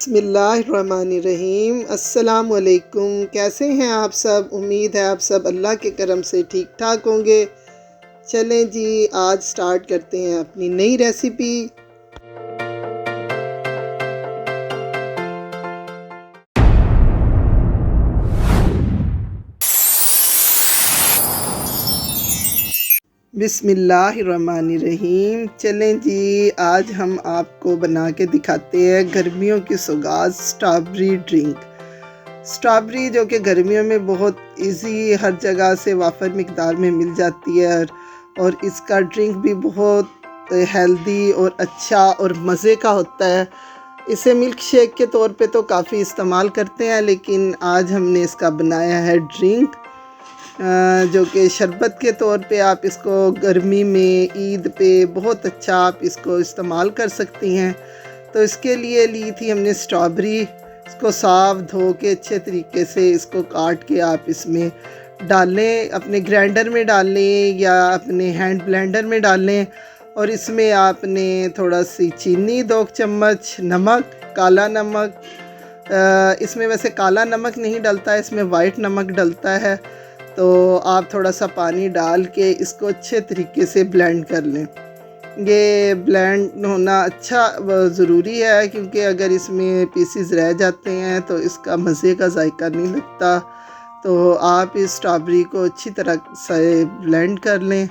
बिस्मिल्लाहिर्रहमानिर्रहीम। अस्सलाम वालेकुम। कैसे हैं आप सब? उम्मीद है आप सब अल्लाह के करम से ठीक ठाक होंगे। चलें जी, आज स्टार्ट करते हैं अपनी नई रेसिपी। बिस्मिल्लाहिर्रहमानिर्रहीम। चलें जी, आज हम आपको बना के दिखाते हैं गर्मियों की सौगात स्ट्रॉबेरी ड्रिंक। स्ट्रॉबेरी जो कि गर्मियों में बहुत इजी हर जगह से वाफर मिकदार में मिल जाती है और इसका ड्रिंक भी बहुत हेल्दी और अच्छा और मज़े का होता है। इसे मिल्क शेक के तौर पे तो काफ़ी इस्तेमाल करते हैं, लेकिन आज हमने इसका बनाया है ड्रिंक, जो कि शरबत के तौर पे आप इसको गर्मी में ईद पे बहुत अच्छा आप इसको इस्तेमाल कर सकती हैं। तो इसके लिए ली थी हमने स्ट्रॉबेरी। इसको साफ़ धो के अच्छे तरीके से इसको काट के आप इसमें डालें, अपने ग्राइंडर में डालें या अपने हैंड ब्लेंडर में डालें। और इसमें आपने थोड़ा सी चीनी, 2 चम्मच नमक, काला नमक, इसमें वैसे काला नमक नहीं डलता है, इसमें वाइट नमक डलता है। तो आप थोड़ा सा पानी डाल के इसको अच्छे तरीके से ब्लेंड कर लें। ये ब्लेंड होना अच्छा ज़रूरी है, क्योंकि अगर इसमें पीसीज रह जाते हैं तो इसका मज़े का जायका नहीं लगता। तो आप इस स्ट्रॉबेरी को अच्छी तरह से ब्लेंड कर लें।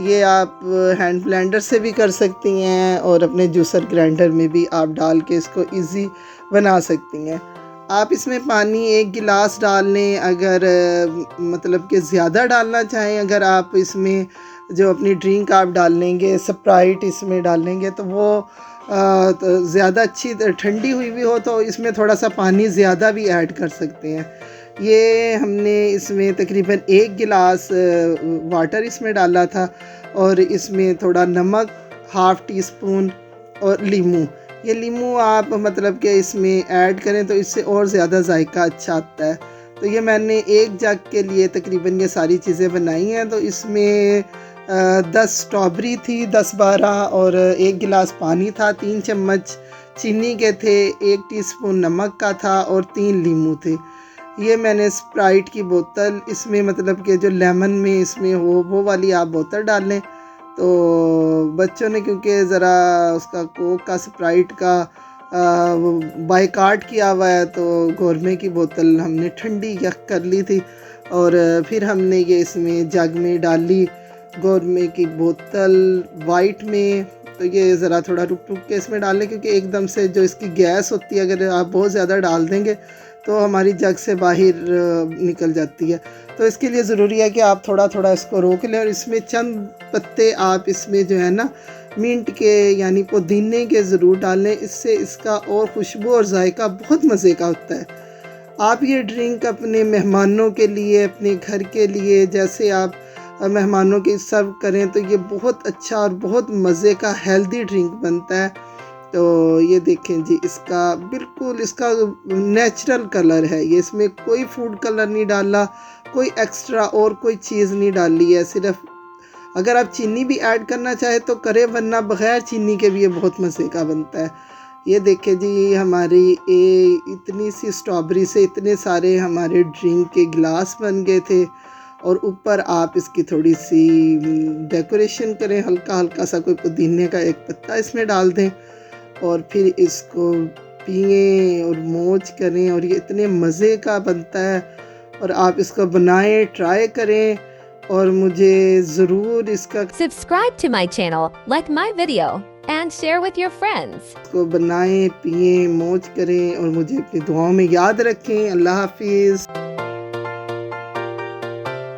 ये आप हैंड ब्लेंडर से भी कर सकती हैं और अपने जूसर ग्राइंडर में भी आप डाल के इसको इजी बना सकती हैं। आप इसमें पानी 1 गिलास डाल लें, अगर मतलब कि ज़्यादा डालना चाहें। अगर आप इसमें जो अपनी ड्रिंक आप डाल लेंगे, स्प्राइट इसमें डाल लेंगे तो वो तो ज़्यादा अच्छी ठंडी हुई भी हो तो इसमें थोड़ा सा पानी ज़्यादा भी ऐड कर सकते हैं। ये हमने इसमें तकरीबन 1 गिलास वाटर इसमें डाला था और इसमें थोड़ा नमक, ½ टीस्पून और लीमू। ये लीमू आप मतलब कि इसमें ऐड करें तो इससे और ज़्यादा जायका अच्छा आता है। तो ये मैंने 1 जग के लिए तकरीबन ये सारी चीज़ें बनाई हैं। तो इसमें 10 स्ट्रॉबेरी थी, 10-12, और 1 गिलास पानी था, 3 चम्मच चीनी के थे, 1 टीस्पून नमक का था और 3 लीमू थे। ये मैंने स्प्राइट की बोतल, इसमें मतलब कि जो लेमन में इसमें हो वो वाली आप बोतल डाल लें। तो बच्चों ने क्योंकि ज़रा उसका कोक का, स्प्राइट का बायकाट किया हुआ है, तो गोरमे की बोतल हमने ठंडी यख कर ली थी और फिर हमने ये इसमें जग में डाली गोरमे की बोतल वाइट में। तो ये ज़रा थोड़ा रुक रुक के इसमें डालें, क्योंकि एकदम से जो इसकी गैस होती है अगर आप बहुत ज़्यादा डाल देंगे तो हमारी जग से बाहर निकल जाती है। तो इसके लिए ज़रूरी है कि आप थोड़ा थोड़ा इसको रोक लें। और इसमें चंद पत्ते आप इसमें जो है ना मिंट के यानी पुदीने के ज़रूर डालें, इससे इसका और खुशबू और जायका बहुत मज़े का होता है। आप ये ड्रिंक अपने मेहमानों के लिए, अपने घर के लिए, जैसे आप मेहमानों के सर्व करें तो ये बहुत अच्छा और बहुत मज़े का हेल्दी ड्रिंक बनता है। तो ये देखें जी, इसका बिल्कुल इसका नेचुरल कलर है ये, इसमें कोई फूड कलर नहीं डाला, कोई एक्स्ट्रा और कोई चीज़ नहीं डाली है। सिर्फ अगर आप चीनी भी ऐड करना चाहे तो करें, वरना बग़ैर चीनी के भी ये बहुत मज़े का बनता है। ये देखें जी, हमारी इतनी सी स्ट्रॉबेरी से इतने सारे हमारे ड्रिंक के गिलास बन गए थे। और ऊपर आप इसकी थोड़ी सी डेकोरेशन करें, हल्का हल्का सा कोई पुदीने का 1 पत्ता इसमें डाल दें और फिर इसको पिएं और मौज करें। और ये इतने मज़े का बनता है और आप इसको बनाएं, ट्राई करें और मुझे ज़रूर इसका Subscribe to my channel, like my video, and share with your friends. इसको बनाएं, पिएं, मौज करें और मुझे अपनी दुआओं में याद रखें। अल्लाह हाफिज़।